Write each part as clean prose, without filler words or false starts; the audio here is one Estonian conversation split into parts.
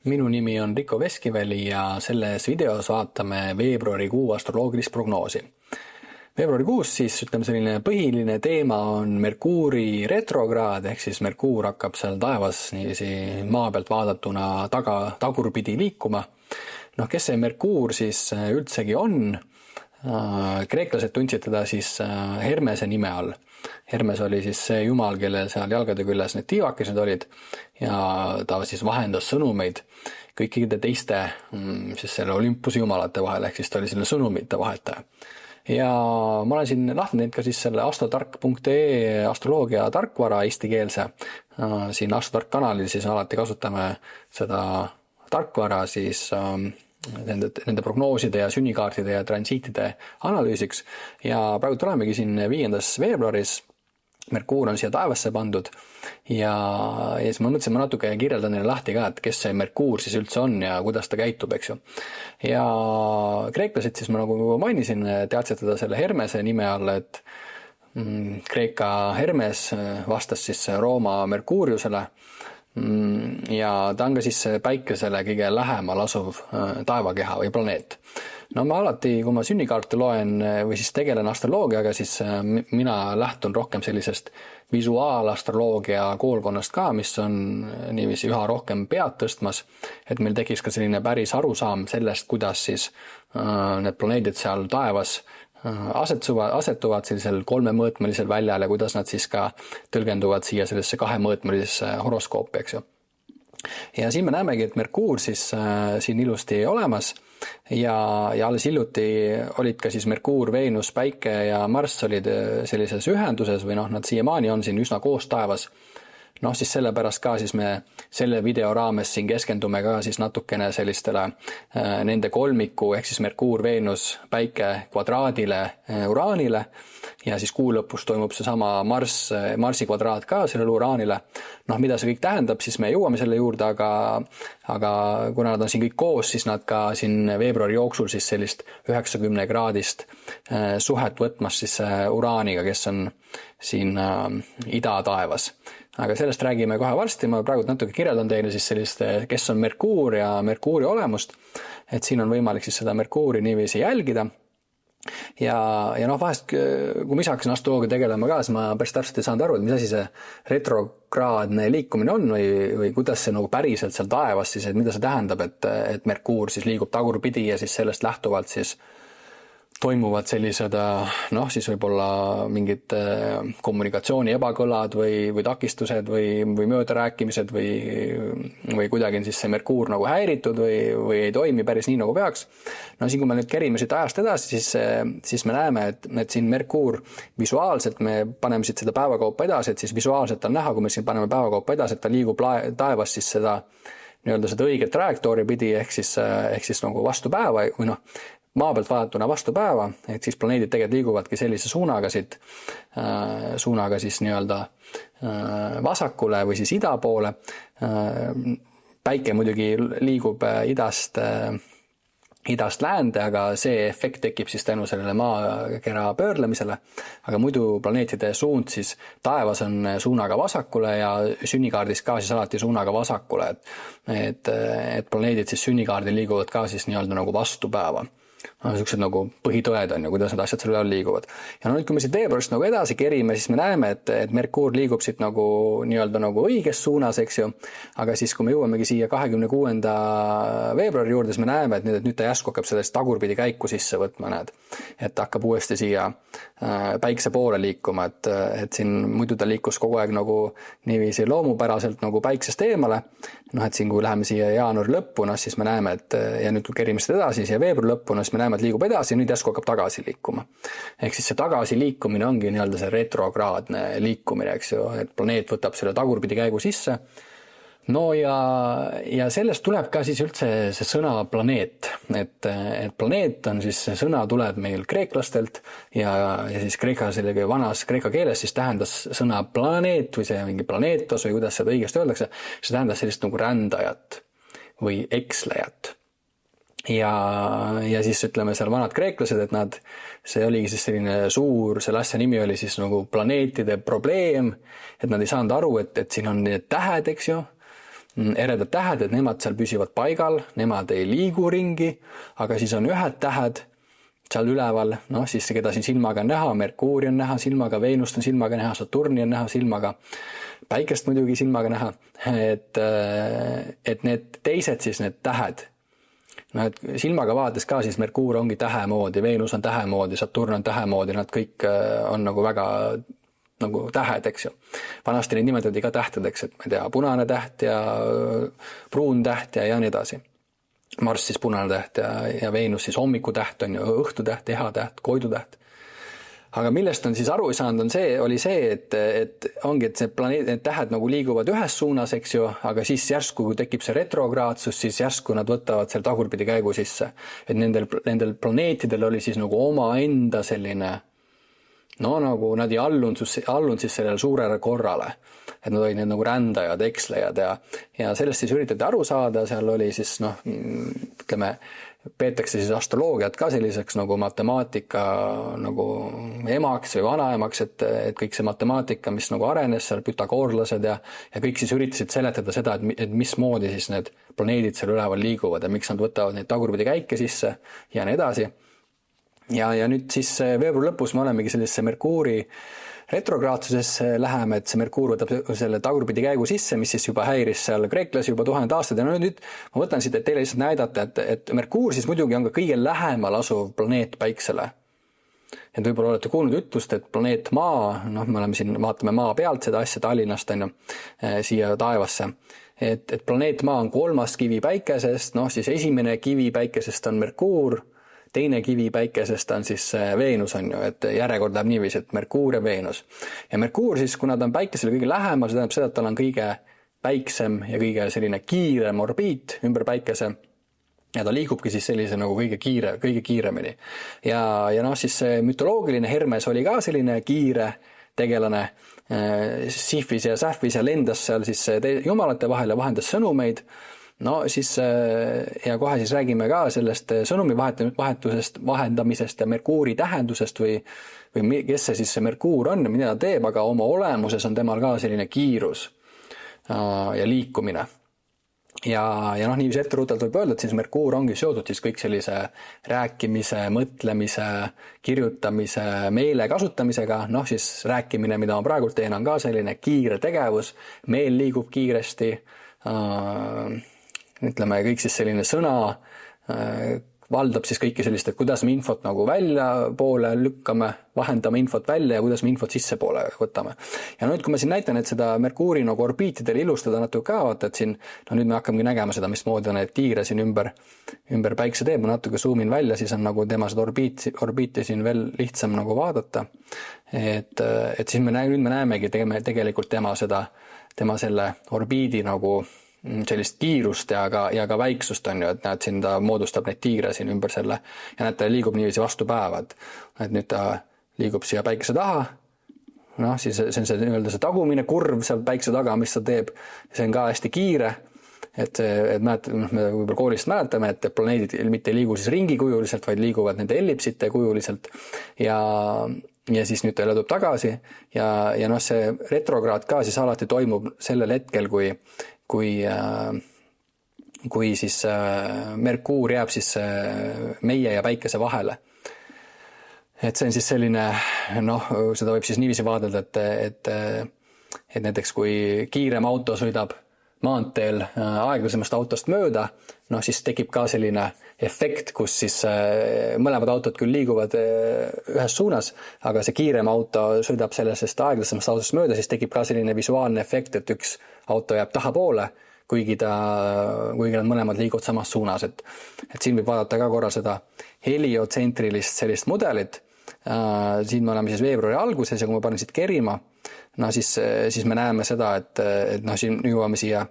Minu nimi on Riko Veskiväli ja selles videos vaatame veebruarikuu astroloogilist prognoosi. Veebruarikuus siis selline põhiline teema on Merkuuri retrograad, ehk siis Merkuur hakkab seal taevas niiviisi maa pealt vaadatuna tagurpidi liikuma. Kes see Merkuur siis üldsegi on? Kreeklased tundsid teda siis Hermese nime all. Hermes oli siis see jumal, kellel seal jalgade küljes need tiivakesed olid ja ta siis vahendas sõnumeid kõikide teiste siis selle Olympuse jumalate vahel, ehk siis ta oli selle sõnumite vahetaja. Ja ma olen siin lahti teinud ka siis selle astrotark.ee astroloogia tarkvara eestikeelse. Siin Astrotark kanalil siis alati kasutame seda tarkvara siis nende prognooside ja sünnikaartide ja transiitide analüüsiks ja praegu tulemegi siin 5. veebruaris. Merkuur on siia taevasse pandud ja siis ma mõtlesin, ma natuke kirjeldan neile lahti ka, et kes see Merkuur siis üldse on ja kuidas ta käitub, eks ju. Ja kreeklased siis ma nagu mainisin, teadsid teda selle Hermese nime all, et Kreeka Hermes vastas siis Rooma Merkuuriusele ja ta on ka siis päikesele kõige lähemal asuv taevakeha või planeet. Ma alati, kui ma sünnikaarte loen või siis tegelen astroloogiaga, siis mina lähtun rohkem sellisest visuaalastroloogia koolkonnast ka, mis on niiviisi üha rohkem pead tõstmas, et meil tekiks ka selline päris arusaam sellest, kuidas siis need planeedid seal taevas asetuvad sellisel 3-mõõtmelisel väljal ja kuidas nad siis ka tõlgenduvad siia sellesse 2-mõõtmelisesse horoskoopi, eks ju. Ja siin me näemegi, et Merkuur siis siin ilusti olemas ja alles hiljuti olid ka siis Merkuur, Veenus, Päike ja Marss olid sellises ühenduses või nad siiamaani on siin üsna koos taevas. Siis sellepärast ka siis me selle video raames siin keskendume ka siis natukene sellistele nende kolmiku ehk siis Merkuur, Veenus, Päike kvadraadile Uraanile ja siis kuu lõpus toimub see sama Marsi kvadraat ka sellele Uraanile. Mida see kõik tähendab, siis me jõuame selle juurde, aga kuna nad on siin kõik koos, siis nad ka siin veebruari jooksul siis sellist 90-kraadist suhet võtmas siis Uraaniga, kes on siin idataevas. Aga sellest räägime kohe varsti, ma praegu natuke kirjeldan teile siis sellist, kes on Merkuur ja Merkuuri olemust, et siin on võimalik siis seda Merkuuri niiviisi jälgida. Ja vahest, kui ma ise hakkasin astroloogia tegelema ka, siis ma päris täpselt ei saanud aru, et mis asi see retrograadne liikumine on või kuidas see nagu päriselt seal taevas siis, et mida see tähendab, et Merkuur siis liigub tagurpidi ja siis sellest lähtuvalt siis toimuvad sellised, siis võib-olla mingid kommunikatsiooni ebakõlad või takistused või möödarääkimised või kuidagi on siis see Merkuur nagu häiritud või ei toimi päris nii nagu peaks. Siin kui me nüüd kerime siit ajast edasi, siis me näeme, et siin Merkuur visuaalselt, me paneme siit seda päevakaupa edasi, et siis visuaalselt on näha, kui me siin paneme päevakaupa edasi, et ta liigub taevas siis seda õiget trajektoori pidi ehk siis nagu vastu päeva või maa pealt vaadatuna vastu päeva, et siis planeedid tegelikult liiguvadki sellise suunaga siis vasakule või siis ida poole. Päike muidugi liigub idast läände, aga see efekt tekib siis tänu sellele maakera pöörlemisele. Aga muidu planeetide suund siis taevas on suunaga vasakule ja sünnikaardis ka siis alati suunaga vasakule, et planeedid siis sünnikaardil liiguvad ka siis nagu vastu päeva. Sellised nagu põhitõed on ju, kuidas need asjad selle all liiguvad. Ja nüüd, kui me siit veebruarist nagu edasi kerime, siis me näeme, et Merkuur liigub siit nagu õiges suunas, eks ju. Aga siis, kui me jõuamegi siia 26. veebruari juurde, siis me näeme, et nüüd ta järsku hakkab sellest tagurpidi käiku sisse võtma, näed. Et hakkab uuesti siia päikse poole liikuma, et siin muidu ta liikus kogu aeg nagu niiviisi loomupäraselt nagu päiksest eemale. Et siin, kui läheme siia jaanuari lõppu, siis me näeme, ja nüüd kui kerime seda edasi siia veebruari lõppu, siis me näeme, et liigub edasi ja nüüd järsku hakkab tagasi liikuma. Ehk siis see tagasi liikumine ongi see retrograadne liikumine, eks ju, et planeet võtab selle tagurpidi käigu sisse. Ja sellest tuleb ka siis üldse see sõna planeet, et planeet on siis, see sõna tuleb meil kreeklastelt ja siis sellega vanas kreeka keeles siis tähendas sõna planeet või see mingi planeetos või kuidas seda õigesti öeldakse, see tähendas sellist nagu rändajat või ekslejat. Ja siis ütleme seal vanad kreeklased, et see oligi siis selline suur, selle asja nimi oli siis nagu planeetide probleem, et nad ei saanud aru, et siin on need tähed, eks ju, eredad tähed, et nemad seal püsivad paigal, nemad ei liigu ringi, aga siis on ühed tähed seal üleval, siis keda siin silmaga on näha, Merkuuri on näha silmaga, Veenust on silmaga näha, Saturni on näha silmaga, Päikest muidugi silmaga näha, et need teised siis need tähed, et silmaga vaadates ka siis Merkuur ongi tähemoodi, Veenus on tähemoodi, Saturn on tähemoodi, nad kõik on nagu väga nagu tähed, eks ju. Vanasti neid nimetati ka tähtedeks, et ma ei tea, punane täht ja pruun täht ja nii edasi. Marss siis punane täht ja Veenus siis hommikutäht on ju, õhtutäht, ehatäht, koidutäht. Aga millest on siis aru saanud, oli see, et ongi, et need tähed nagu liiguvad ühes suunas, eks ju, aga siis järsku, kui tekib see retrograadsus, siis järsku nad võtavad seal tagurpidi käigu sisse. Et nendel planeetidel oli siis nagu omaenda selline, nagu nad ei allunud siis sellele suurele korrale. Et nad olid need nagu rändajad, ekslejad ja sellest siis üritati aru saada, seal oli siis ütleme, peetakse siis astroloogiat ka selliseks nagu matemaatika nagu emaks või vanaemaks, et kõik see matemaatika, mis nagu arenes seal, Pythagoorlased ja kõik siis üritasid seletada seda, et mismoodi siis need planeedid seal üleval liiguvad ja miks nad võtavad neid tagurpidi käike sisse ja nii edasi. Ja nüüd siis veebruari lõpus me olemegi sellisesse Merkuuri retrograadsusesse läheme, et see Merkuur võtab selle tagurpidi käigu sisse, mis siis juba häiris seal kreeklasi juba 1000 aastad ja nüüd ma võtan siit, et teile lihtsalt näidata, et Merkuur siis muidugi on ka kõige lähemal asuv planeet Päiksele. Et võib-olla olete kuulnud ütlust, et planeet Maa, me oleme siin, vaatame Maa pealt seda asja Tallinnast on ju, siia taevasse, et planeet Maa on 3. kivi Päikesest, siis esimene kivi Päikesest on Merkuur, teine kivi Päikesest on siis Veenus on ju, et järjekord läheb niiviisi, et Merkuur ja Veenus. Ja Merkuur siis, kuna ta on Päikesele kõige lähemal, see tähendab seda, et tal on kõige päiksem ja kõige selline kiirem orbiit ümber Päikese ja ta liigubki siis sellise nagu kõige kiiremini. Ja siis mütoloogiline Hermes oli ka selline kiire tegelane, Sifis ja Säfis ja lendas seal siis jumalate vahel ja vahendas sõnumeid. Siis ja kohe siis räägime ka sellest sõnumi vahendamisest ja Merkuuri tähendusest või kes see Merkuur on ja mida ta teeb, aga oma olemuses on temal ka selline kiirus ja liikumine. Ja niiviisi etteruutelt võib öelda, et siis Merkuur ongi seotud siis kõik sellise rääkimise, mõtlemise, kirjutamise, meele kasutamisega, siis rääkimine, mida ma praegu teen, on ka selline kiire tegevus, meel liigub kiiresti, ütleme, kõik siis selline sõna valdab siis kõiki sellist, et kuidas me infot nagu välja poole lükkame, vahendame infot välja ja kuidas me infot sisse poole võtame. Ja nüüd, kui ma siin näitan, et seda Merkuuri nagu orbiitidele ilustada natuke ka, vaata, et siin, nüüd me hakkamegi nägema seda, mismoodi on need tiire siin ümber Päikse teeb, ma natuke zoomin välja, siis on nagu tema seda orbiiti siin veel lihtsam nagu vaadata. Et siis nüüd me näemegi tegelikult tema selle orbiidi nagu sellist kiirust ja ka väiksust on ju, et näed siin ta moodustab neid tiire siin ümber selle ja näed, ta liigub niiviisi vastu päeva, et nüüd ta liigub siia Päikese taha, siis see on see tagumine kurv seal Päikse taga, mis ta teeb, see on ka hästi kiire, et näed, me võib-olla koolist mäletame, et planeedid mitte ei liigu siis ringikujuliselt, vaid liiguvad nende ellipsite kujuliselt ja siis nüüd ta jälle tuleb tagasi ja see retrograad ka siis alati toimub sellel hetkel, kui siis Merkuur jääb siis meie ja Päikese vahele. Et see on siis selline, seda võib siis niiviisi vaadelda, et näiteks kui kiirem auto sõidab maanteel aeglasemast autost mööda, siis tekib ka selline efekt, kus siis mõlemad autod küll liiguvad ühes suunas, aga see kiirem auto sõidab sellest aeglasemast autost mööda, siis tekib ka selline visuaalne efekt, et üks auto jääb tahapoole, kuigi nad mõlemad liiguvad samas suunas. Et siin võib vaadata ka korra seda heliotsentrilist sellist mudelit. Siin me oleme siis veebruari alguses ja kui ma panen siit kerima, siis me näeme seda, et siin jõuame siia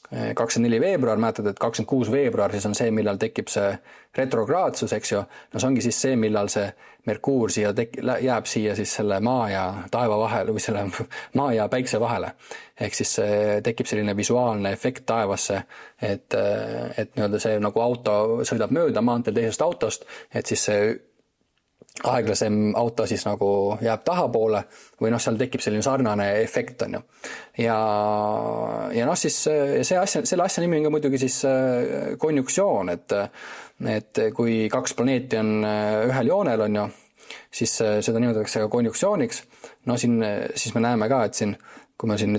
24 veebruar, mäletad, et 26 veebruar siis on see, millal tekib see retrograadsus, eks ju. See ongi siis see, millal see Merkuur jääb siia siis selle maa ja taeva vahele või selle maa ja Päikse vahele. Ehk siis tekib selline visuaalne efekt taevasse, et nii-öelda see nagu auto sõidab mööda maanteel teisest autost, et siis see aeglasem auto siis nagu jääb tahapoole või noh, seal tekib selline sarnane efekt, on ju. Ja noh, siis selle asja nimi on ka muidugi siis konjunktsioon, et kui kaks planeeti on ühel joonel, on ju, siis seda nimetatakse ka konjunktsiooniks. No siin, siis me näeme ka, et siin, kui ma siit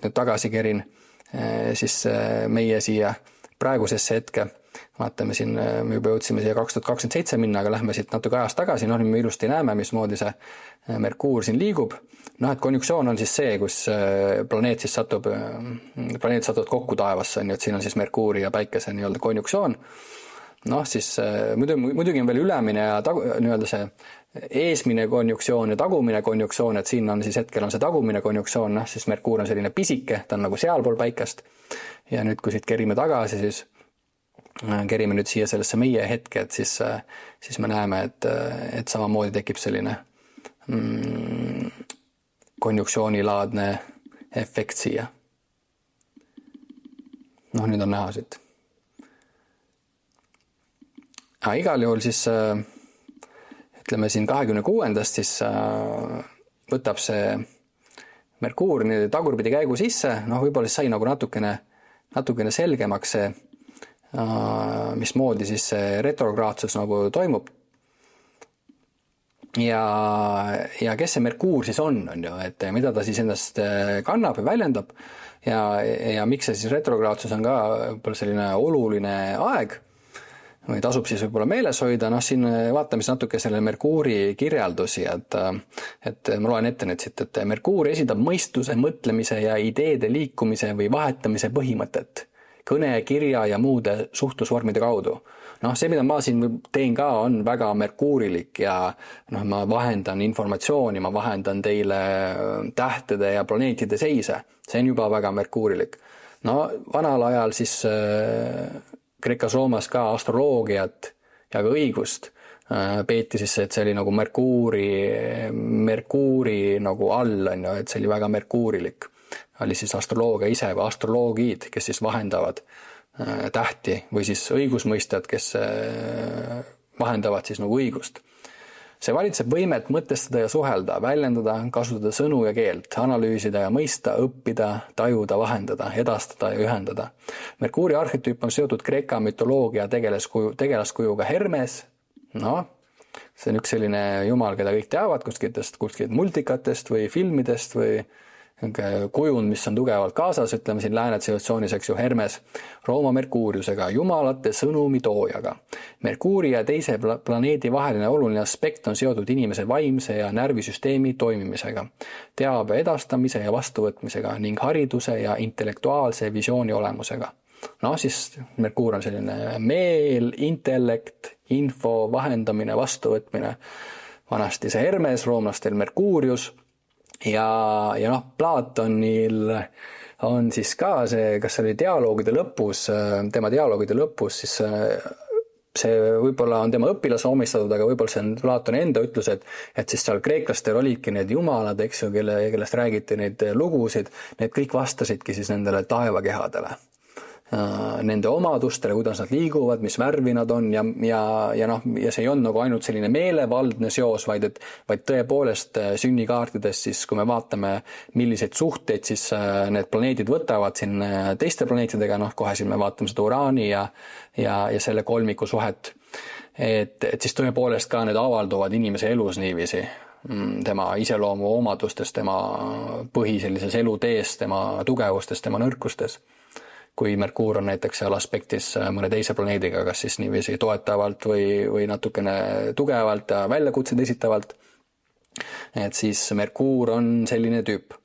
nüüd tagasi kerin, siis meie siia praegusesse hetke, vaatame siin, me juba jõudsime siia 2027 minna, aga lähme siit natuke ajast tagasi, noh, nüüd me ilusti näeme, mismoodi see Merkuur siin liigub. Noh, et konjunktsioon on siis see, kus planeet satub kokku taevasse, on ju, et siin on siis Merkuuri ja Päikese nii-öelda konjunktsioon. Noh, siis muidugi on veel ülemine ja nii-öelda see eesmine konjunktsioon ja tagumine konjunktsioon, et siin on siis hetkel on see tagumine konjunktsioon, noh, siis Merkuur on selline pisike, ta on nagu sealpool Päikest. Ja nüüd, kui siit kerime tagasi, siis kerime nüüd siia sellesse meie hetke, et siis me näeme, et samamoodi tekib selline konjunktsioonilaadne efekt siia. Noh, nüüd on näha siit. Igal juhul siis ütleme siin 26. siis võtab see Merkuur tagurpidi käigu sisse, noh, võib-olla sai nagu natukene selgemaks see, mismoodi siis see retrograadsus nagu toimub. Ja kes see Merkuur siis on ju, et mida ta siis endast kannab ja väljendab ja miks see siis retrograadsus on ka võib-olla selline oluline aeg või tasub siis võib-olla meeles hoida. Noh, siin vaatame siis natuke selle Merkuuri kirjeldusi, et ma loen ette nüüd siit, et Merkuur esindab mõistuse, mõtlemise ja ideede liikumise või vahetamise põhimõtet kõne, kirja ja muude suhtlusvormide kaudu. Noh, see, mida ma siin teen ka, on väga merkuurilik ja noh, ma vahendan informatsiooni, ma vahendan teile tähtede ja planeetide seise. See on juba väga merkuurilik. No, vanal ajal siis Kreekas-Roomas ka astroloogiat ja ka õigust peeti siis, et see oli nagu Merkuuri nagu all, on ju, et see oli väga merkuurilik. Oli siis astroloogia ise või astroloogid, kes siis vahendavad tähti või siis õigusmõistjad, kes vahendavad siis nagu õigust. See valitseb võimet mõtestada ja suhelda, väljendada, kasutada sõnu ja keelt, analüüsida ja mõista, õppida, tajuda, vahendada, edastada ja ühendada. Merkuuri arhetüüp on seotud Kreeka mütoloogia tegelaskujuga Hermes. No, see on üks selline jumal, keda kõik teavad kuskilt multikatest või filmidest või kujund, mis on tugevalt kaasas, ütleme siin lääne tsivilisatsioonis, eks ju, Hermes, Rooma Merkuuriusega, jumalate sõnumi toojaga. Merkuuri ja teise planeedi vaheline oluline aspekt on seotud inimese vaimse ja närvisüsteemi toimimisega, teabe edastamise ja vastuvõtmisega ning hariduse ja intellektuaalse visiooni olemusega. No siis Merkuur on selline meel, intellekt, info, vahendamine, vastuvõtmine. Vanasti see Hermes, roomlastel Merkuurius. Ja noh, Platonil on siis ka see, kas oli tema dialoogide lõpus, siis see võib-olla on tema õpilase omistatud, aga võib-olla see on Platoni enda ütlus, et siis seal kreeklastel olidki need jumalad, eks ju, kellest räägiti neid lugusid, need kõik vastasidki siis nendele taevakehadele. Nende omadustele, kuidas nad liiguvad, mis värvi nad on ja see ei on nagu ainult selline meelevaldne seos, vaid tõepoolest sünnikaartidest siis, kui me vaatame, milliseid suhteid siis need planeedid võtavad siin teiste planeetidega, noh, kohe siin me vaatame seda Uraani ja selle kolmiku suhet, et siis tõepoolest ka need avalduvad inimese elus niiviisi, tema iseloomu omadustes, tema põhi sellises elutees, tema tugevustes, tema nõrkustes. Kui Merkuur on näiteks seal aspektis mõne teise planeediga, kas siis niiviisi toetavalt või natukene tugevalt ja väljakutseid esitavalt, et siis Merkuur on selline tüüp.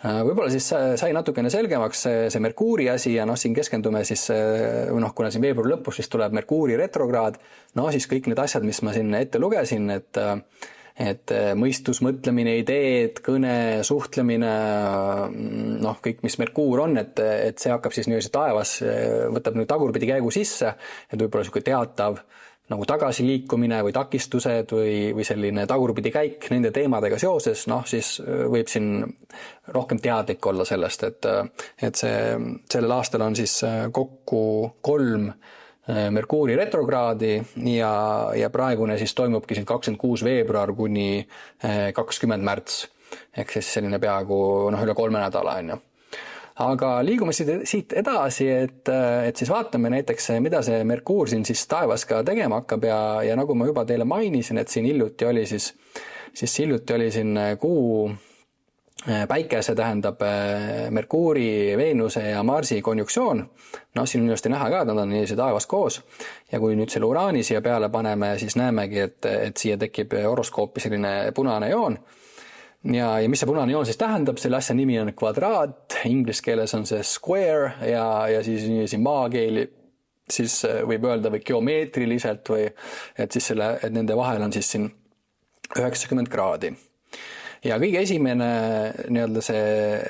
Võib-olla siis sai natukene selgemaks see Merkuuri asi ja noh, siin keskendume siis, noh, kuna siin veebruari lõpus siis tuleb Merkuuri retrograad, no siis kõik need asjad, mis ma siin ette lugesin, et mõistus, mõtlemine, ideed, kõne, suhtlemine, noh, kõik, mis Merkuur on, et see hakkab siis nii-öelda taevas, võtab nüüd tagurpidi käigu sisse, et võib-olla selline teatav nagu tagasiliikumine või takistused või selline tagurpidi käik nende teemadega seoses, noh, siis võib siin rohkem teadlik olla sellest, et sellel aastal on siis kokku 3 Merkuuri retrograadi ja praegune siis toimubki siin 26 veebruar kuni 20 märts. Ehk siis selline peaaegu üle 3 nädala, on ju. Aga liigume siit edasi, et siis vaatame näiteks, mida see Merkuur siin siis taevas ka tegema hakkab ja nagu ma juba teile mainisin, et siin hiljuti oli siin kuu päikese, tähendab Merkuuri, Veenuse ja Marsi konjuktsioon. Siin on ilusti näha ka, et nad on niiviisi taevas koos. Ja kui nüüd selle Uraani siia peale paneme, siis näemegi, et siia tekib horoskoopi selline punane joon. Ja mis see punane joon siis tähendab? Selle asja nimi on kvadraat, inglise keeles on see square ja siis maakeeli siis võib öelda või geomeetriliselt või et nende vahel on siis siin 90 kraadi. Ja kõige esimene see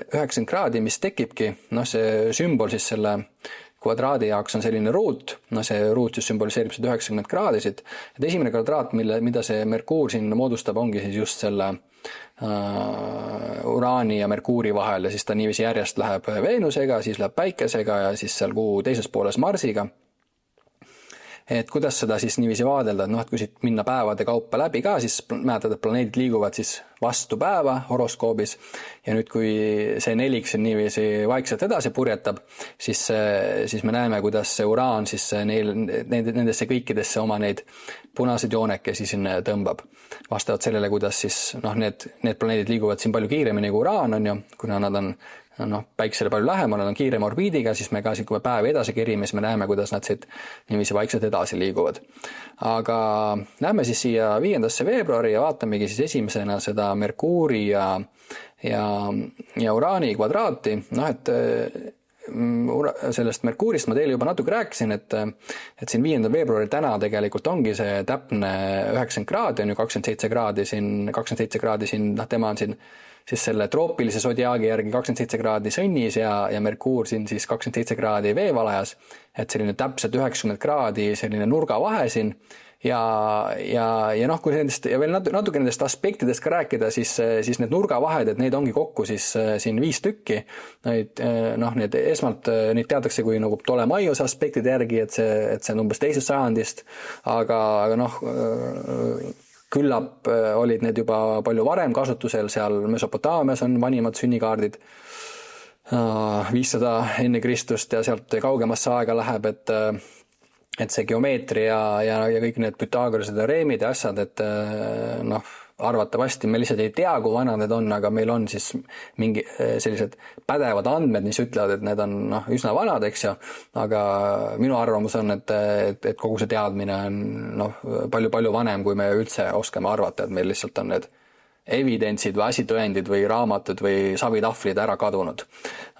90 kraadi, mis tekibki, see sümbol siis selle kvadraadi jaoks on selline ruut, see ruut siis sümboliseerib 90 kraadisid. Et esimene kvadraat, mida see Merkuur siin moodustab, ongi siis just selle Uraani ja Merkuuri vahel ja siis ta niiviisi järjest läheb Veenusega, siis läheb Päikesega ja siis seal kuu teises pooles Marsiga. Et kuidas seda siis niiviisi vaadelda, et kui siit minna päevade kaupa läbi ka, siis mäletad, et planeedid liiguvad siis vastu päeva horoskoobis ja nüüd kui see nelik siin niiviisi vaikselt edasi purjetab, siis me näeme, kuidas see Uraan siis nendesse kõikidesse oma neid punaseid joonekesi siin tõmbab. Vastavalt sellele, kuidas siis need planeedid liiguvad siin palju kiiremini kui Uraan on ju, kuna nad on päiksele palju lähemal, nad on kiirema orbiidiga, siis me ka siin, kui me päevi edasi kerime, siis me näeme, kuidas nad siit niiviisi vaikselt edasi liiguvad. Aga näeme siis siia 5. veebruari ja vaatamegi siis esimesena seda Merkuuri ja Uraani kvadraati. Et sellest Merkuurist ma teile juba natuke rääkisin, et siin 5. veebruari täna tegelikult ongi see täpne 90 kraadi, on ju 27 kraadi siin, tema on siin siis selle troopilise sodiaagi järgi 27 kraadi sõnnis ja Merkuur siin siis 27 kraadi veevalajas, et selline täpselt 90 kraadi selline nurgavahe siin ja kui nendest ja veel natuke nendest aspektidest ka rääkida, siis need nurgavahed, et neid ongi kokku siis siin 5 tükki. Need esmalt neid teatakse kui nagu Ptolemaiose aspektide järgi, et see on umbes 2. sajandist, aga küllap olid need juba palju varem kasutusel, seal Mesopotaamias on vanimad sünnikaardid 500 enne Kristust ja sealt kaugemasse aega läheb, et see geomeetria ja kõik need Pythagorase teoreemid ja asjad, et arvatavasti me lihtsalt ei tea, kui vanad need on, aga meil on siis mingi sellised pädevad andmed, mis ütlevad, et need on üsna vanad, eks ju, aga minu arvamus on, et kogu see teadmine on palju vanem, kui me üldse oskame arvata, et meil lihtsalt on need evidentsid või asitõendid või raamatud või savitahvlid ära kadunud.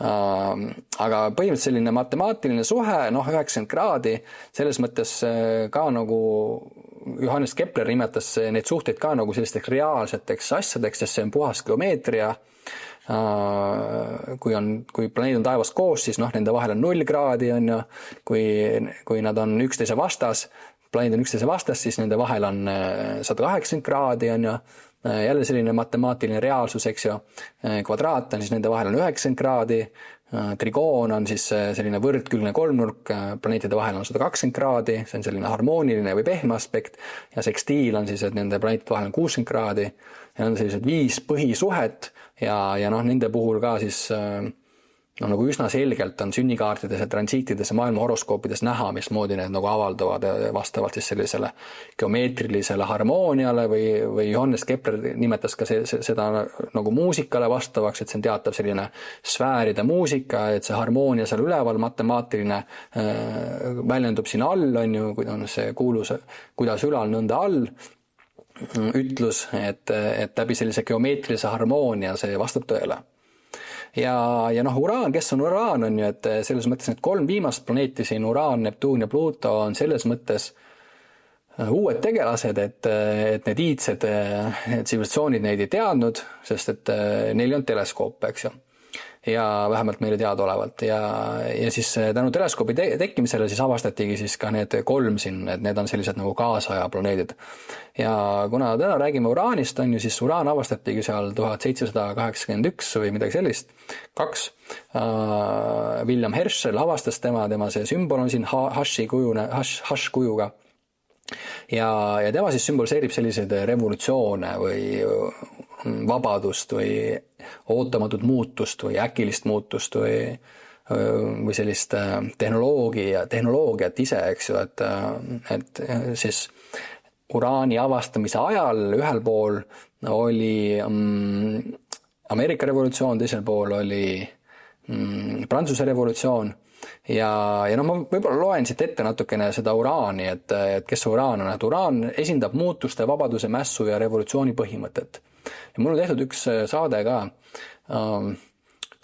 Aga põhimõtteliselt selline matemaatiline suhe, 90 kraadi, selles mõttes ka nagu Johannes Kepler nimetas neid suhteid ka nagu sellisteks reaalseteks asjadeks, sest see on puhas geomeetria. Kui planeedid on taevas koos, siis nende vahel on 0 kraadi, on ju. Kui nad on üksteise vastas, planeedid on üksteise vastas, siis nende vahel on 180 kraadi, on ju. Jälle selline matemaatiline reaalsus, eks ju. Kvadraat on siis nende vahel on 90 kraadi. Trigoon on siis selline võrdkülgne kolmnurk, planeetide vahel on 120 kraadi, see on selline harmooniline või pehme aspekt, ja sekstiil on siis, et nende planeetide vahel on 60 kraadi, ja on sellised 5 põhisuhet, ja nende puhul ka siis nagu üsna selgelt on sünnikaartides ja transiitides ja maailma horoskoopides näha, mismoodi need nagu avalduvad vastavalt siis sellisele geomeetrilisele harmooniale või Johannes Kepler nimetas ka seda nagu muusikale vastavaks, et see on teatav selline sfääride muusika, et see harmoonia seal üleval, matemaatiline väljendub siin all, on ju, kui on see kuulus, kuidas ülal nõnda all ütlus, et läbi sellise geomeetrilise harmoonia see vastab tõele. Ja Uraan, kes on Uraan, on ju, et selles mõttes need 3 viimast planeeti siin, Uraan, Neptuun ja Pluto, on selles mõttes uued tegelased, et need iidsed tsivilisatsioonid neid ei teadnud, sest et neil on teleskoop, eks ju. ja vähemalt meile teadaolevalt ja siis tänu teleskoobi tekkimisele siis avastatigi siis ka need 3 siin, et need on sellised nagu kaasaja planeedid. Ja kuna täna räägime uraanist, on ju, siis uraan avastatigi seal 1781 või midagi sellist, 2. William Herschel avastas tema see sümbol on siin hash kujuga. Ja tema siis sümboliseerib selliseid revolutsioone või vabadust või ootamatut muutust või äkilist muutust või sellist tehnoloogiat ise, eks ju, et siis uraani avastamise ajal ühel pool oli Ameerika revolutsioon, teisel pool oli Prantsuse revolutsioon ja ma võib-olla loen siit ette natukene seda uraani, et kes see uraan on, et uraan esindab muutuste, vabaduse, mässu ja revolutsiooni põhimõtet. Ja mul on tehtud üks saade ka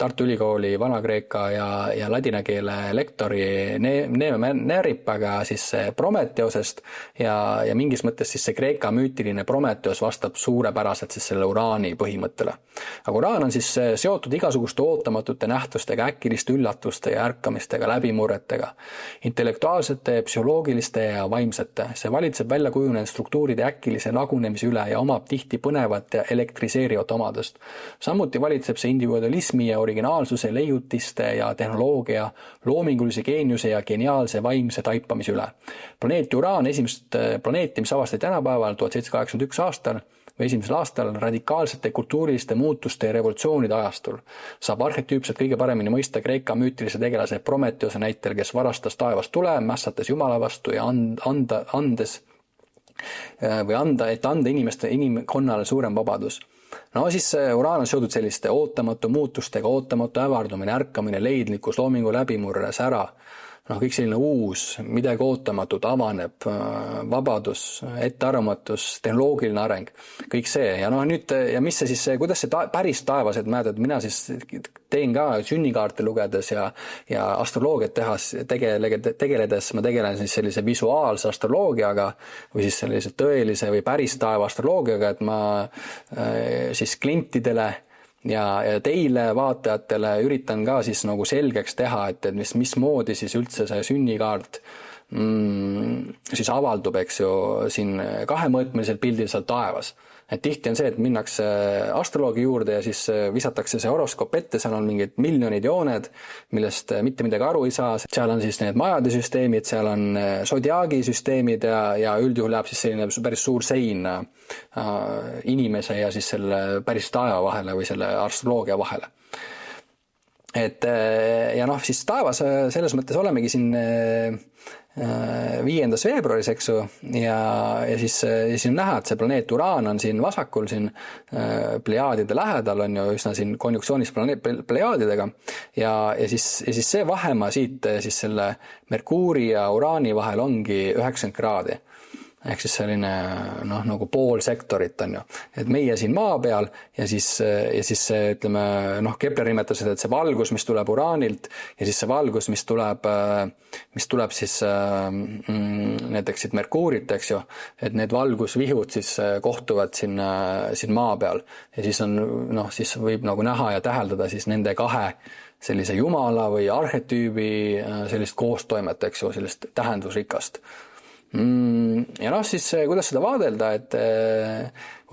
Tartu Ülikooli Vana-Kreeka ja ladina keele lektori Neeme Näripaga siis Prometheusest ja mingis mõttes siis see Kreeka müütiline Prometheus vastab suurepäraselt siis selle uraani põhimõttele. Aga uraan on siis seotud igasuguste ootamatute nähtustega, äkiliste üllatuste ja ärkamistega, läbimurretega, intellektuaalsete, psühholoogiliste ja vaimsete. See valitseb välja kujunenud struktuuride äkilise lagunemise üle ja omab tihti põnevat ja elektriseerivat omadust. Samuti valitseb see individualismi ja originaalsuse, leiutiste ja tehnoloogia, loomingulise geeniuse ja geniaalse vaimse taipamise üle. Planeet Uraan esimest planeeti, mis avastati tänapäeval 1781 aastal või esimesel aastal radikaalsete kultuuriliste muutuste ja revolutsioonide ajastul, saab arhetüüpselt kõige paremini mõista Kreeka müütilise tegelase Prometheuse näitel, kes varastas taevast tule, mässates Jumala vastu ja anda inimkonnale suurem vabadus. No siis uraan on seotud selliste ootamatu muutustega, ootamatu ävardumine, ärkamine, leidlikkus, loomingu läbimurre, sära. Kõik selline uus, midagi ootamatut avaneb, vabadus, ettearvamatus, tehnoloogiline areng, kõik see. Ja nüüd, ja mis see siis, kuidas see päris taevas, et mäletad, mina siis teen ka sünnikaarte lugedes ja astroloogiat tegeledes, ma tegelen siis sellise visuaalse astroloogiaga või siis sellise tõelise või päris taeva astroloogiaga, et ma siis klientidele ja teile vaatajatele üritan ka siis nagu selgeks teha, et mismoodi siis üldse see sünnikaart siis avaldub, eks ju, siin kahemõõtmelisel pildil seal taevas. Et tihti on see, et minnakse astroloogi juurde ja siis visatakse see horoskoop ette, seal on mingid miljonid jooned, millest mitte midagi aru ei saa. Seal on siis need majade süsteemid, seal on sodiaagi süsteemid ja üldjuhul jääb siis selline päris suur sein inimese ja siis selle päris taeva vahele või selle astroloogia vahele. Ja siis taevas selles mõttes olemegi siin 5. veebruaris, eks ju, ja siis on näha, et see planeet Uraan on siin vasakul siin plejaadide lähedal, on ju üsna siin konjuktsioonis plejaadidega ja siis see vahemaa siit siis selle Merkuuri ja Uraani vahel ongi 90 kraadi. Ehk siis selline nagu pool sektorit on ju, et meie siin maa peal ja siis ütleme, Kepler nimetas, et see valgus, mis tuleb Uraanilt ja siis see valgus, mis tuleb siis näiteks siit Merkuurilt, eks ju, et need valgusvihud siis kohtuvad siin maa peal ja siis on, siis võib nagu näha ja täheldada siis nende kahe sellise jumala või arhetüübi sellist koostoimet, eks ju, sellist tähendusrikast. Ja siis kuidas seda vaadelda, et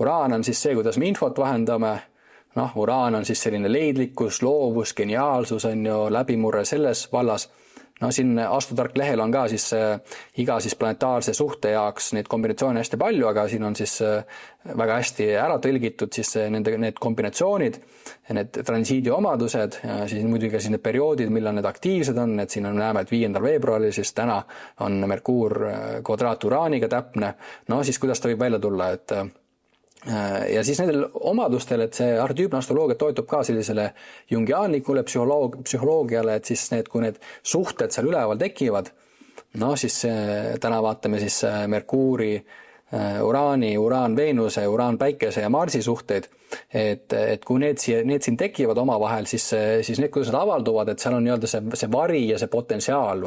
uraan on siis see, kuidas me infot vahendame, uraan on siis selline leidlikkus, loovus, geniaalsus on ju, läbimurre selles vallas. Siin Astrotark lehel on ka siis iga siis planetaarse suhte jaoks neid kombinatsioone hästi palju, aga siin on siis väga hästi ära tõlgitud siis need kombinatsioonid, need transiidi omadused, siis muidugi ka siin need perioodid, millal need aktiivsed on, et siin näeme, et 5. veebruaril siis täna on Merkuur kvadraat Uraaniga täpne, siis kuidas ta võib välja tulla, et ja siis nendel omadustel, et see arhetüüpne astroloogia toetub ka sellisele jungiaanlikule psühholoogiale, et siis kui need suhted seal üleval tekivad, siis täna vaatame siis Merkuuri, Uraani, Uraan, Veenuse, Uraan, Päikese ja Marsi suhteid, et kui need siin tekivad omavahel, siis need, kuidas nad avalduvad, et seal on nii-öelda see vari ja see potentsiaal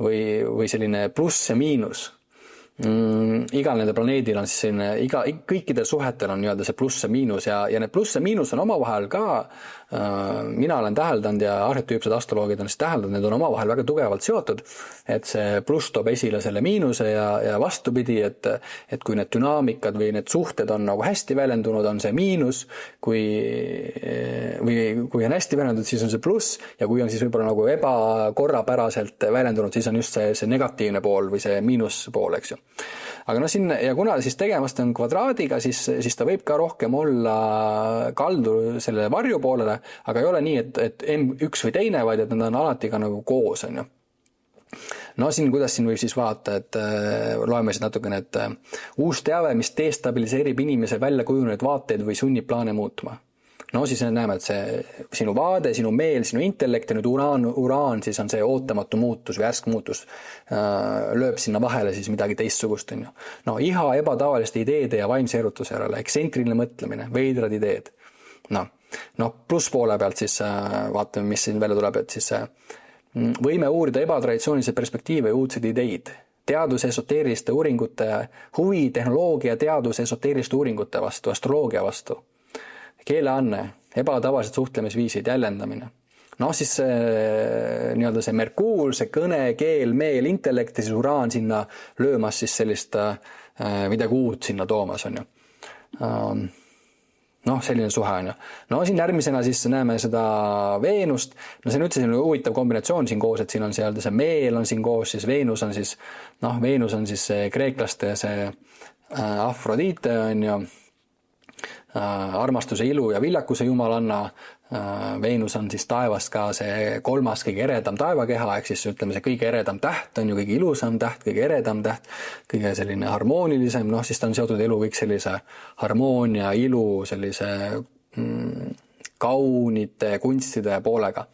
või selline pluss ja miinus. Igal nende planeedil on siis selline, kõikidel suhetel on nii-öelda see pluss ja miinus ja need pluss ja miinus on omavahel ka mina olen täheldanud ja arhetüüpsed astroloogid on siis täheldanud, need on omavahel väga tugevalt seotud, et see pluss toob esile selle miinuse ja vastupidi, et kui need dünaamikad või need suhted on nagu hästi väljendunud, on see miinus, kui on hästi väljendunud, siis on see pluss ja kui on siis võib-olla nagu ebakorrapäraselt väljendunud, siis on just see negatiivne pool või see miinuspool, eks ju. Aga no siin, ja kuna siis tegemast on kvadraadiga, siis ta võib ka rohkem olla kaldu selle varju poolele, aga ei ole nii, et üks või teine, vaid et nad on alati ka nagu koos, on ju. No siin, kuidas siin võib siis vaadata, et loeme siis natukene, et uus teave, mis destabiliseerib inimese välja kujunenud vaateid või sunnib plaane muutma. No siis näeme, et see sinu vaade, sinu meel, sinu intellekt ja nüüd uraan siis on see ootamatu muutus või ärsk muutus, lööb sinna vahele siis midagi teistsugust, on ju. No iha ebatavaliste ideede ja vaimse erutuse järele, eksentriline mõtlemine, veidrad ideed. No pluss poole pealt siis vaatame, mis siin välja tuleb, et siis võime uurida ebatraditsioonilise perspektiive ja uudseid ideid. Teaduse esoteeriliste uuringute huvi, tehnoloogia, teaduse esoteeriliste uuringute vastu, astroloogia vastu. Keeleanne, ebatavalised suhtlemisviisid, jäljendamine. No siis nii-öelda see Merkuur, see kõne, keel, meel, intellekt ja siis uraan sinna löömas siis sellist midagi uut sinna toomas, on ju. Noh, selline suhe on ju. No siin järgmisena siis näeme seda Veenust. No see on üldse selline huvitav kombinatsioon siin koos, et siin on see meel on siin koos, siis Veenus on siis, Veenus on siis see kreeklaste see Afrodite on ju. Armastuse, ilu ja viljakuse jumalanna. Veenus on siis taevast ka see kolmas kõige eredam taevakeha, ehk siis ütleme see kõige eredam täht on ju kõige ilusam täht, kõige eredam täht, kõige selline harmoonilisem, siis ta on seotud elu kõik sellise harmoonia, ilu, sellise kaunite kunstide poolega.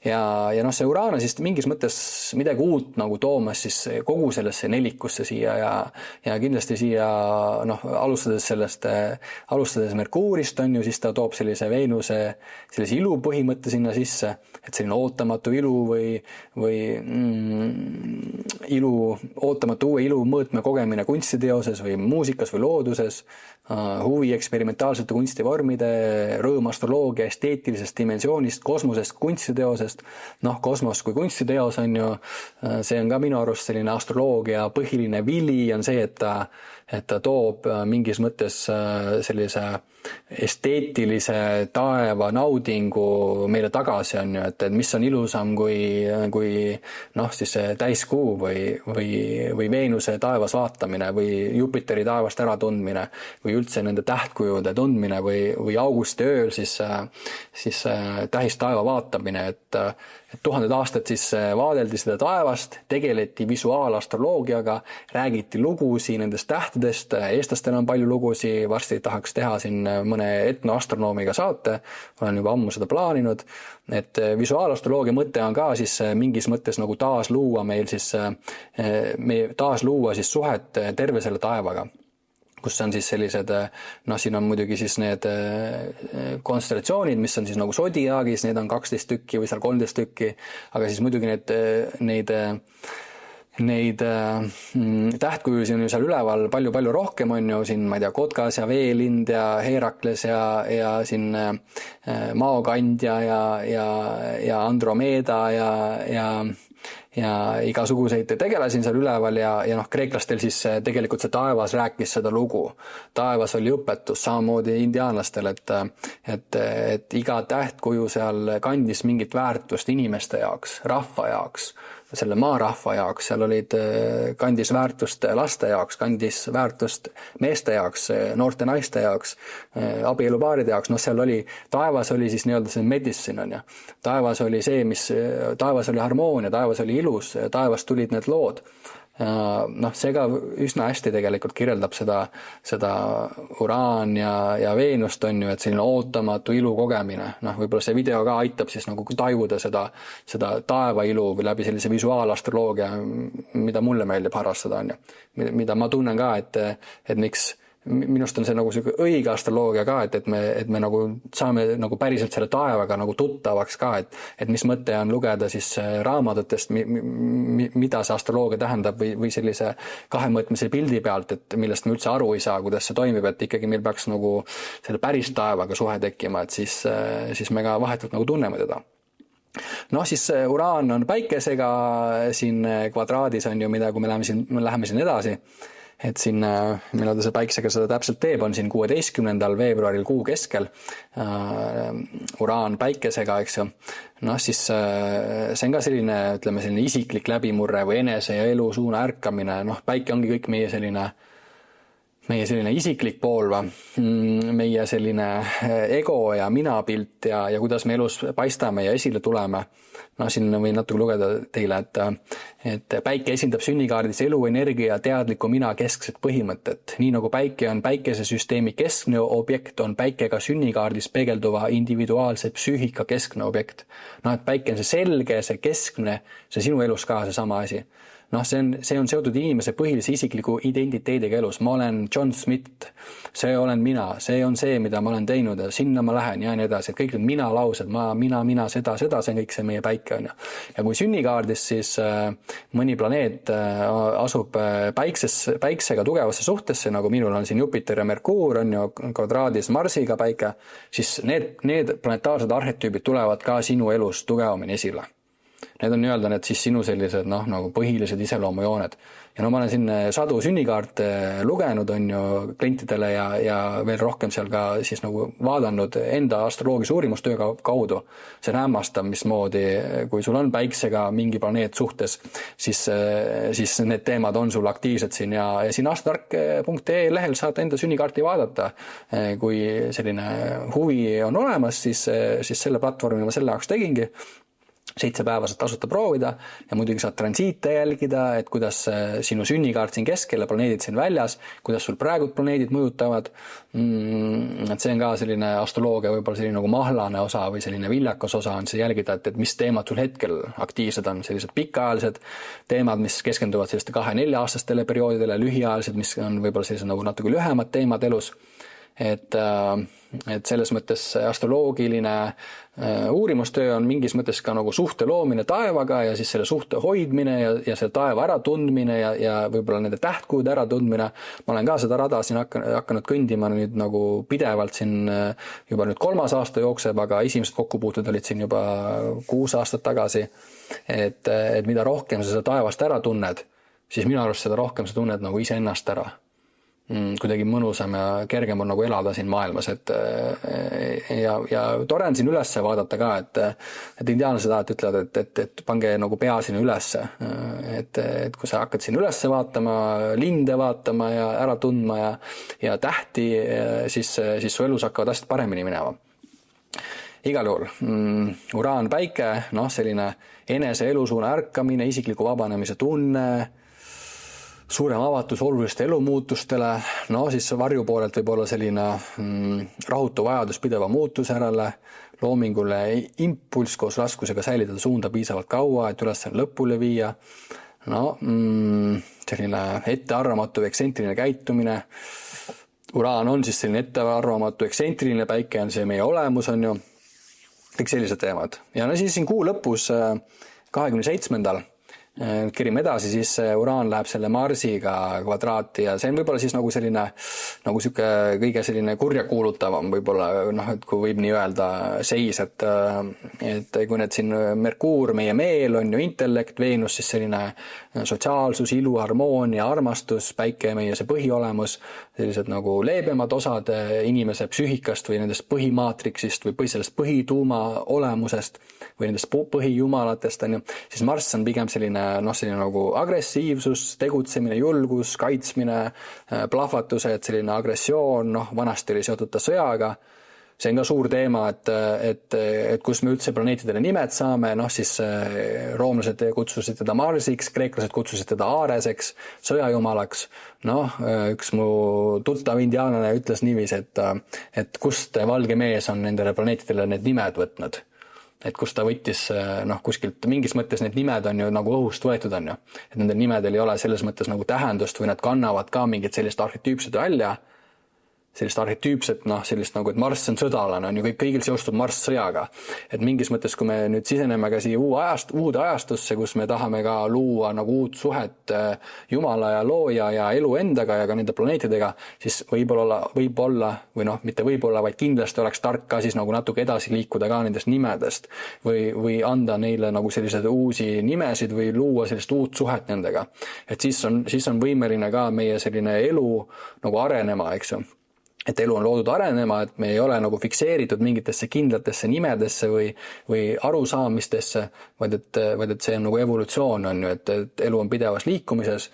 Ja see Uraan on siis mingis mõttes midagi uut nagu toomas siis kogu sellesse nelikusse siia ja kindlasti siia alustades Merkuurist on ju, siis ta toob sellise Veenuse sellise ilu põhimõtte sinna sisse, et selline ootamatu ilu või ilu, ootamatu uue ilu mõõtme kogemine kunstiteoses või muusikas või looduses, huvi eksperimentaalsete kunstivormide, rõõm astroloogia esteetilisest dimensioonist, kosmosest, kunstiteosest. Kosmos kui kunstiteos on ju, see on ka minu arust selline astroloogia põhiline vili on see, et ta toob mingis mõttes sellise esteetilise taeva naudingu meile tagasi on ju, et mis on ilusam kui siis täiskuu või Veenuse taevas vaatamine või Jupiteri taevast ära tundmine või üldse nende tähtkujude tundmine või augusti ööl siis tähistaeva vaatamine, et 1000 aastat siis vaadeldi seda taevast, tegeleti visuaalastroloogiaga, räägiti lugusi nendest tähtedest, eestlastel on palju lugusi, varsti tahaks teha siin mõne etnoastronoomiga saate, olen juba ammu seda plaaninud, et visuaalastroloogia mõte on ka siis mingis mõttes nagu taasluua siis suhet terve selle taevaga, kus on siis sellised, siin on muidugi siis need konstellatsioonid, mis on siis nagu Zodiaagis, need on 12 tükki või seal 13 tükki, aga siis muidugi neid tähtkujusi on ju seal üleval palju rohkem on ju siin, ma ei tea, Kotkas ja Veelind ja Herakles ja siin Maokandja ja Andromeda ja igasuguseid tegelasi seal üleval ja kreeklastel siis tegelikult see taevas rääkis seda lugu. Taevas oli õpetus, samamoodi indiaanlastel, et iga tähtkuju seal kandis mingit väärtust inimeste jaoks, rahva jaoks, selle maarahva jaoks, seal kandis väärtust laste jaoks, kandis väärtust meeste jaoks, noorte naiste jaoks, abielupaaride jaoks, seal taevas oli siis nii-öelda see medicine on ju. Taevas oli see, taevas oli harmoonia, taevas oli ilus, taevast tulid need lood. See ka üsna hästi tegelikult kirjeldab seda Uraan ja Veenust on ju, et selline ootamatu ilu kogemine. Võib-olla see video ka aitab siis nagu tajuda seda taevailu või läbi sellise visuaalastroloogia, mida mulle meeldib harrastada on ju. Mida ma tunnen ka, et miks minust on see nagu õige astroloogia ka, et me nagu saame nagu päriselt selle taevaga nagu tuttavaks ka, et mis mõte on lugeda siis raamatutest, mida see astroloogia tähendab või sellise kahemõõtmise pildi pealt, et millest me üldse aru ei saa, kuidas see toimib, et ikkagi meil peaks nagu selle päris taevaga suhe tekkima, et siis me ka vahetult nagu tunneme teda. Siis Uraan on päikesega siin kvadraadis on ju, mida kui me läheme siin edasi, et siin, millal ta see päiksega seda täpselt teeb, on siin 16. veebruaril kuu keskel Uraan päikesega, eks ju. Siis see on ka selline, ütleme, selline isiklik läbimurre või enese ja elu suuna ärkamine. Päike ongi kõik meie selline isiklik pool, meie selline ego ja minapilt ja kuidas me elus paistame ja esile tuleme. Siin võin natuke lugeda teile, et päike esindab sünnikaardis elu, energia ja teadliku mina keskset põhimõtet. Nii nagu päike on päikesesüsteemi keskne objekt, on päike ka sünnikaardis peegelduva individuaalse psüühika keskne objekt. Et päike on see selge, see keskne, see sinu elus ka see sama asi. See on seotud inimese põhilise isikliku identiteediga elus. Ma olen John Smith, see olen mina, see on see, mida ma olen teinud ja sinna ma lähen ja nii edasi. Et kõik need mina laused, mina, seda, see on kõik see meie päike on. Ja kui sünnikaardis siis mõni planeet asub päiksega tugevasse suhtesse, nagu minul on siin Jupiter ja Merkuur on ju kvadraadis Marsiga päike, siis need planetaarsed arhetüübid tulevad ka sinu elus tugevamini esile. Need on öelda need siis sinu sellised nagu põhilised iseloomujooned. Ja ma olen siin sadu sünnikaarte lugenud on ju klientidele ja veel rohkem seal ka siis nagu vaadanud enda astroloogilise uurimustöö kaudu. See on hämmastav, mismoodi, kui sul on päiksega mingi planeet suhtes, siis need teemad on sul aktiivsed siin ja siin astrotark.ee lehel saad enda sünnikaarti vaadata. Kui selline huvi on olemas, siis selle platvormi ma selle jaoks tegingi. 7 päeva saad tasuta proovida ja muidugi saad transiite jälgida, et kuidas sinu sünnikaart siin keskel ja planeedid siin väljas, kuidas sul praegud planeedid mõjutavad. Et see on ka selline astroloogia võib-olla selline nagu mahlane osa või selline viljakas osa on see jälgida, et mis teemad sul hetkel aktiivsed on, sellised pikaajalised teemad, mis keskenduvad selliste 2-4 aastastele perioodidele, lühiajalised, mis on võib-olla sellised nagu natuke lühemad teemad elus. Et selles mõttes astroloogiline uurimustöö on mingis mõttes ka nagu suhte loomine taevaga ja siis selle suhte hoidmine ja selle taeva äratundmine ja võib-olla nende tähtkujude äratundmine. Ma olen ka seda rada siin hakanud kõndima nüüd nagu pidevalt siin juba nüüd 3. aasta jookseb, aga esimesed kokkupuutud olid siin juba 6 aastat tagasi. Et mida rohkem sa seda taevast ära tunned, siis minu arust seda rohkem sa tunned nagu iseennast ära. Kuidagi mõnusam ja kergem on nagu elada siin maailmas, ja tore on siin ülesse vaadata ka, et indiaanlased alati ütlevad, et pange nagu pea sinna ülesse, et kui sa hakkad siin ülesse vaatama, linde vaatama ja ära tundma ja tähti, siis su elus hakkavad asjad paremini minema. Igal juhul, Uraan päike, selline enese elusuuna ärkamine, isikliku vabanemise tunne, suurem avatus oluliste elumuutustele, siis varjupoolelt võib olla selline rahutu vajadus pideva muutuse järele, loomingule impulss koos raskusega säilitada suunda piisavalt kaua, et ülesanne lõpule viia. Selline ettearvamatu eksentriline käitumine. Uraan on siis selline ettearvamatu eksentriline, päike on see meie olemus on ju. Kõik sellised teemad. Ja siis siin kuu lõpus 27. Kerime edasi, siis Uraan läheb selle Marsiga kvadraati ja see on võib-olla siis nagu selline, nagu siuke kõige selline kurjakuulutavam võib-olla, et kui võib nii öelda seis, et kui need siin Merkuur, meie meel on ju intellekt, Veenus siis selline sotsiaalsus, ilu, harmoonia, armastus, päike meie see põhiolemus, sellised nagu leebemad osad inimese psüühikast või nendest põhimaatriksist või sellest põhituuma olemusest või nendest põhijumalatest on ju, siis Marss on pigem selline nagu agressiivsus, tegutsemine, julgus, kaitsmine, plahvatused, selline agressioon, vanasti oli seotud ta sõjaga. See on ka suur teema, et kus me üldse planeetidele nimed saame, siis roomlased kutsusid teda Marsiks, kreeklased kutsusid teda Aareseks, sõjajumalaks. Üks mu tuttav indiaanlane ütles niiviisi, et kust valge mees on nendele planeetidele need nimed võtnud. Et kus ta võttis kuskilt mingis mõttes need nimed on ju nagu õhust võetud on ju. Et nende nimedel ei ole selles mõttes nagu tähendust või nad kannavad ka mingit sellist arhetüüpsed välja, sellist arhetüüpset, sellist nagu, et Marss on sõdalane, on ju, kõigil seostub Marss sõjaga. Et mingis mõttes, kui me nüüd siseneme ka siia uude ajastusse, kus me tahame ka luua nagu uut suhet Jumala ja looja ja elu endaga ja ka nende planeetidega, siis võib-olla, või mitte võib-olla, vaid kindlasti oleks tark ka siis nagu natuke edasi liikuda ka nendest nimedest või anda neile nagu sellised uusi nimesid või luua sellist uut suhet nendega. Et siis on võimeline ka meie selline elu nagu arenema, eks ju. Et elu on loodud arenema, et me ei ole nagu fikseeritud mingitesse kindlatesse nimedesse või arusaamistesse, vaid et see on nagu evolutsioon, on ju, et elu on pidevas liikumises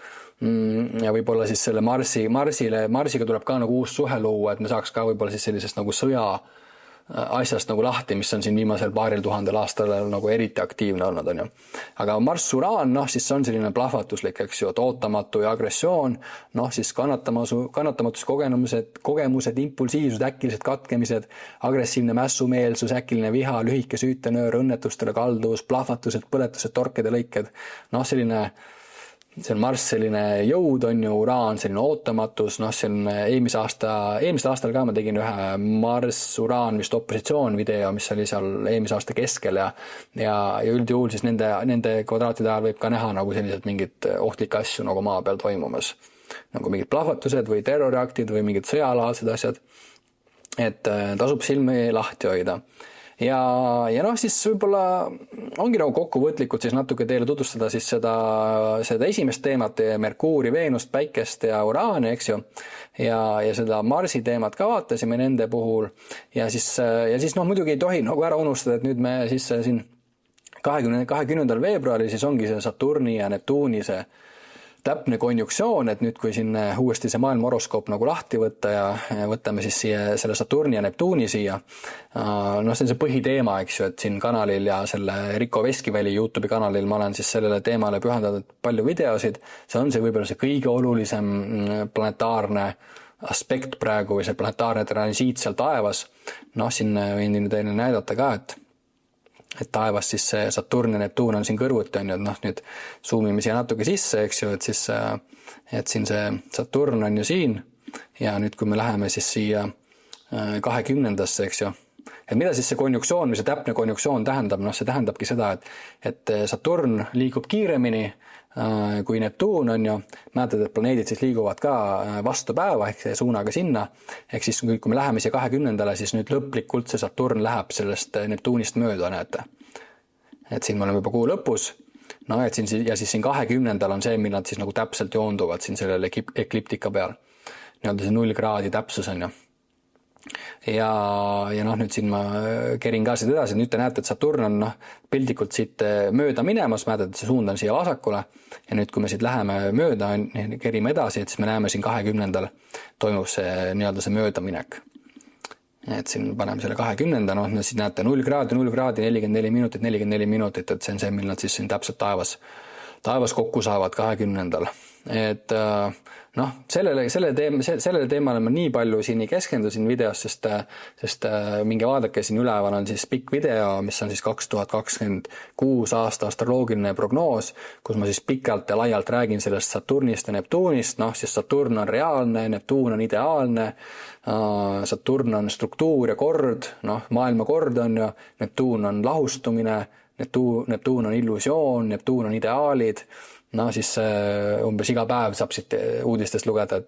ja võib-olla siis selle Marsiga tuleb ka nagu uus suhe luua, et me saaks ka võib-olla siis sellisest nagu sõja asjast nagu lahti, mis on siin viimasel 2000 aastal nagu eriti aktiivne olnud, on ju. Aga Marss-Uraan, siis see on selline plahvatuslik, eks ju, et ootamatu ja agressioon, siis kannatamatus kogemused, impulsiivsed, äkilised katkemised, agressiivne mässumeelsus, äkiline viha, lühike süütenöör, õnnetustele kalduvus, plahvatused, põletused, torkede lõiked, see on Marss selline jõud, on ju, Uraan selline ootamatus, see on eelmisel aastal ka ma tegin ühe Marss-Uraan vist opositsioon video, mis oli seal eelmise aasta keskel ja üldjuhul siis nende kvadraatide ajal võib ka näha nagu sellised mingid ohtlikke asju nagu maa peal toimumas. Nagu mingid plahvatused või terroriaktid või mingid sõjalaadsed asjad, et tasub silmi lahti hoida. Ja siis võib-olla ongi nagu kokkuvõtlikult siis natuke teile tutvustada siis seda esimest teemat, Merkuuri, Veenust, Päikest ja Uraani, eks ju. Ja seda Marsi teemat ka vaatasime nende puhul. Ja siis muidugi ei tohi nagu ära unustada, et nüüd me siis siin 20. veebruaril siis ongi see Saturni ja Neptuuni see täpne konjunktsioon, et nüüd kui siin uuesti see maailma horoskoop nagu lahti võtta ja võtame siis selle Saturni ja Neptuuni siia, see on see põhiteema, eks ju, et siin kanalil ja selle Rico Veskiväli YouTube'i kanalil ma olen siis sellele teemale pühendanud palju videosid, see on see võib-olla see kõige olulisem planetaarne aspekt praegu või see planetaarne transiit seal taevas, siin võin teile näidata ka, et taevas siis see Saturn ja Neptuun on siin kõrvuti, on ju, et nüüd zoomime siia natuke sisse, eks ju, et siin see Saturn on ju siin ja nüüd kui me läheme siis siia 20-ndasse, eks ju, et mida siis see konjunktsioon või see täpne konjunktsioon tähendab, see tähendabki seda, et Saturn liigub kiiremini kui Neptuun, on ju, mäletad, et planeedid siis liiguvad ka vastu päeva ehk suunaga sinna, ehk siis kui me läheme siia 20-ndale, siis nüüd lõplikult see Saturn läheb sellest Neptuunist mööda, näete. Et siin me oleme juba kuu lõpus, et siis siin 20-ndal on see, millal nad siis nagu täpselt joonduvad siin sellele ekliptika peal. Nii-öelda see 0 kraadi täpsus, on ju. Ja nüüd siin ma kerin ka siit edasi, nüüd te näete, et Saturn on pildikult siit mööda minemas, mäletad, et see suund on siia vasakule ja nüüd kui me siit läheme mööda, kerime edasi, et siis me näeme siin 20-ndal toimub see nii-öelda see möödaminek. Et siin paneme selle 20-nda, siis näete 0 kraadi, 44 minutit, et see on see, mil nad siis siin täpselt taevas kokku saavad 20-ndal. Et sellele teemale ma nii palju siin ei keskendusin videos, sest minge vaadake siin üleval on siis pikk video, mis on siis 2026 aasta astroloogiline prognoos, kus ma siis pikalt ja laialt räägin sellest Saturnist ja Neptuunist, siis Saturn on reaalne, Neptuun on ideaalne, Saturn on struktuur ja kord, maailma kord on ju, Neptuun on lahustumine, Neptuun on illusioon, Neptuun on ideaalid, siis umbes iga päev saab siit uudistest lugeda,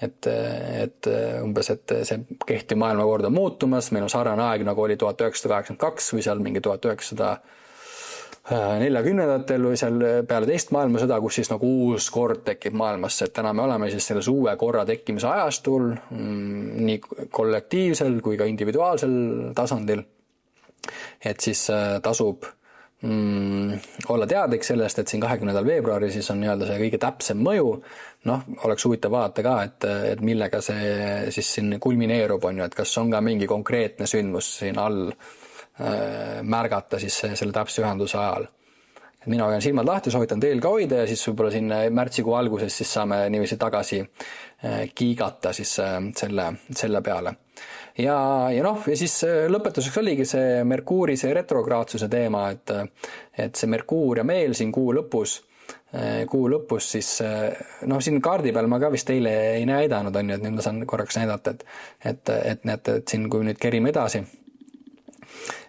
et umbes, et see kehtiv maailmakord on muutumas, meil on sarnane aeg, nagu oli 1982 või seal mingi 1940-ndatel või seal peale teist maailmasõda, kus siis nagu uus kord tekib maailmasse, et täna me oleme siis selles uue korra tekkimise ajastul nii kollektiivsel kui ka individuaalsel tasandil, et siis tasub olla teadlik sellest, et siin 20. veebruari siis on nii-öelda see kõige täpsem mõju, oleks huvitav vaadata ka, et millega see siis siin kulmineerub, on ju, et kas on ka mingi konkreetne sündmus siin all märgata siis selle täpse ühenduse ajal. Mina hoian silmad lahti, soovitan teil ka hoida ja siis võib-olla siin märtsikuu alguses siis saame niiviisi tagasi kiigata siis selle peale. Ja siis lõpetuseks oligi see Merkuuri, see retrograadsuse teema, et see Merkuur ja meel siin kuu lõpus kuu lõpus, siis siin kaardi peal ma ka vist eile ei näidanud, on ju, et nüüd ma saan korraks näidata, et näete, et siin kui nüüd kerime edasi,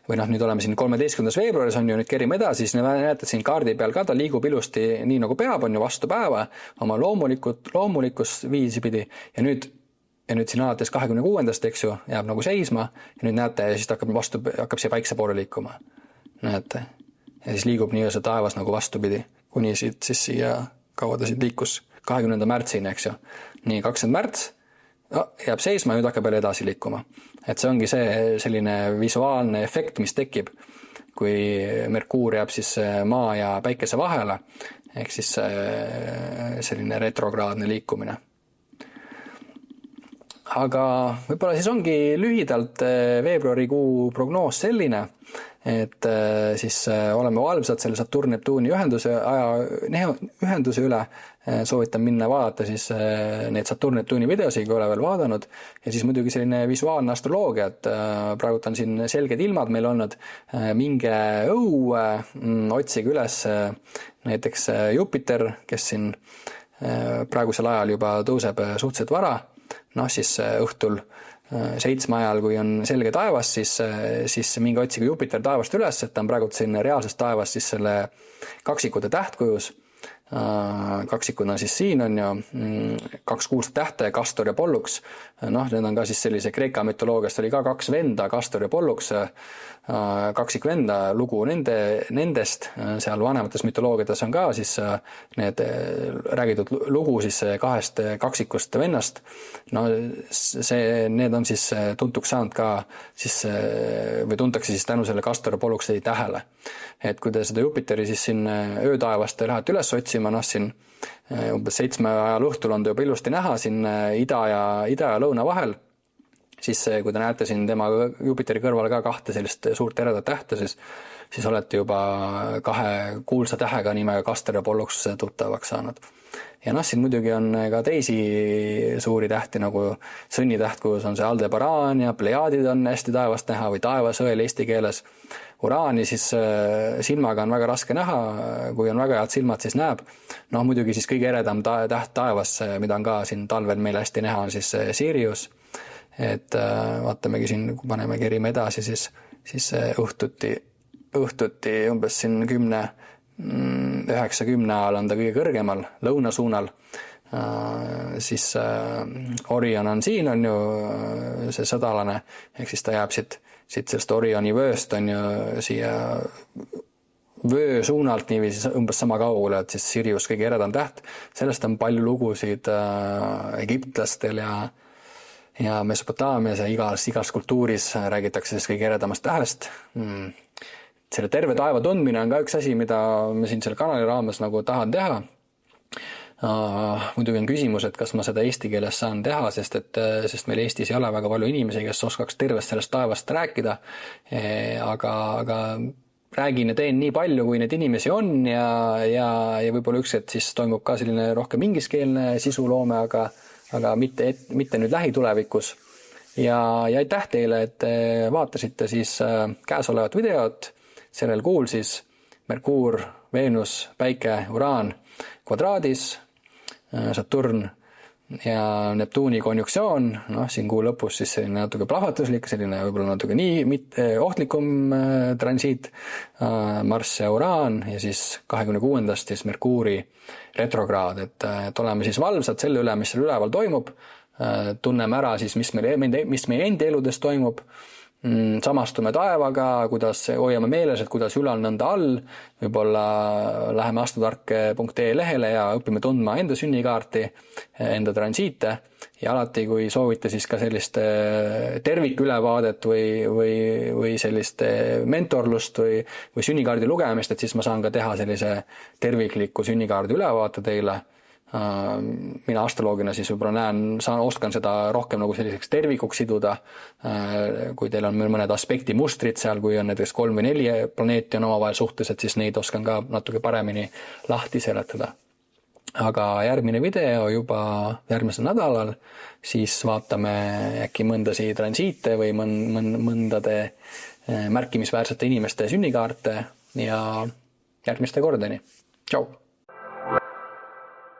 või nüüd oleme siin 13. veebruaris on ju, nüüd kerime edasi, siis näete, et siin kaardi peal ka ta liigub ilusti nii nagu peab, on ju, vastu päeva, oma loomulikus viisi pidi ja nüüd siin alates 26. eks ju, jääb nagu seisma ja nüüd näete, ja siis ta hakkab siia päikse poole liikuma. Näete. Ja siis liigub nii see taevas nagu vastupidi, kuni siit siis siia, kaua ta siit liikus, 20. märtsini, eks ju. Nii, 20. märts jääb seisma ja nüüd hakkab veel edasi liikuma. Et see ongi selline visuaalne efekt, mis tekib, kui Merkuur jääb siis maa ja päikese vahele, ehk siis selline retrograadne liikumine. Aga võib-olla siis ongi lühidalt veebruarikuu prognoos selline, et siis oleme valvsad selle Saturn-Neptuuni ühenduse üle. Soovitan minna vaadata siis need Saturn-Neptuuni videosi, kui ole veel vaadanud. Ja siis muidugi selline visuaalne astroloogia, et praegu on siin selged ilmad meil olnud. Minge õue, otsige üles näiteks Jupiter, kes siin praegusel ajal juba tõuseb suhteliselt vara. Siis õhtul 7 ajal, kui on selge taevas, siis minge otsige Jupiter taevast üles, et ta on praegu siin reaalses taevas siis selle kaksikute tähtkujus. Kaksikud on siis siin on ju 2 kuulsat tähte, Castor ja Pollux. Need on ka siis sellise Kreeka mütoloogiast oli ka 2 venda, Castor ja Pollux, kaksikvenda lugu nendest. Seal vanemates mütoloogiates on ka siis need räägitud lugu siis 2 kaksikust vennast. Need on siis tuntuks saanud ka siis, või tuntakse siis tänu selle Castor ja Polluxi tähele. Et kui te seda Jupiteri siis siin öötaevast lähete üles otsima, siin umbes 7 ajal õhtul on ta juba ilusti näha siin ida ja lõuna vahel, siis kui te näete siin tema Jupiteri kõrval ka 2 sellist suurt eredat tähte, siis olete juba 2 kuulsa tähega nimega Castor ja Pollux tuttavaks saanud. Ja siin muidugi on ka teisi suuri tähti, nagu sõnnitäht, kus on see Aldebaran ja Plejaadid on hästi taevast näha või taevasõel eesti keeles. Uraani siis silmaga on väga raske näha, kui on väga head silmad, siis näeb. Muidugi siis kõige eredam täht taevas, mida on ka siin talvel meil hästi näha, on siis Sirius. Et vaatamegi siin, kui paneme kerime edasi, siis õhtuti umbes siin 9-10 ajal on ta kõige kõrgemal lõunasuunal. Siis Orion on siin, on ju see sõdalane, ehk siis ta jääb siit sellest Orioni vööst on ju siia vöö suunalt niiviisi umbes sama kaugele, et siis Sirius kõige eredam täht. Sellest on palju lugusid egiptlastel ja Mesopotaamias ja igas kultuuris räägitakse siis kõige eredamast tähest. Selle terve taeva tundmine on ka üks asi, mida me siin selle kanali raames nagu tahan teha. Muidugi on küsimus, et kas ma seda eesti keeles saan teha, sest meil Eestis ei ole väga palju inimesi, kes oskaks tervest sellest taevast rääkida. Aga räägin ja teen nii palju, kui neid inimesi on ja võib-olla üks, et siis toimub ka selline rohkem ingliskeelne sisuloome, aga mitte nüüd lähitulevikus. Ja aitäh teile, et vaatasite siis käesolevat videot. Sellel kuul siis Merkuur, Veenus, Päike, Uraan kvadraadis, Saturn ja Neptuuni konjuktsioon, siin kuu lõpus siis selline natuke plahvatuslik, selline võib-olla natuke nii ohtlikum transiit, Marss ja Uraan ja siis 26. siis Merkuuri retrograad, et oleme siis valvsad selle üle, mis seal üleval toimub, tunneme ära siis, mis meie endi eludes toimub, samastume taevaga, kuidas hoiame meeles, et kuidas ülal nõnda all, võib-olla läheme astutark.ee lehele ja õpime tundma enda sünnikaarti, enda transiite ja alati, kui soovite siis ka sellist tervikülevaadet või sellist mentorlust või sünnikaardi lugemist, et siis ma saan ka teha sellise tervikliku sünnikaardi ülevaate teile. Mina astroloogina siis võib-olla oskan seda rohkem nagu selliseks tervikuks siduda, kui teil on mõned aspekti mustrid seal, kui on näiteks 3 või 4 planeeti on omavahel suhtes, et siis neid oskan ka natuke paremini lahti seletada. Aga järgmine video juba järgmisel nädalal, siis vaatame äkki mõndasi transiite või mõndade märkimisväärsete inimeste sünnikaarte ja järgmiste kordeni. Tšau!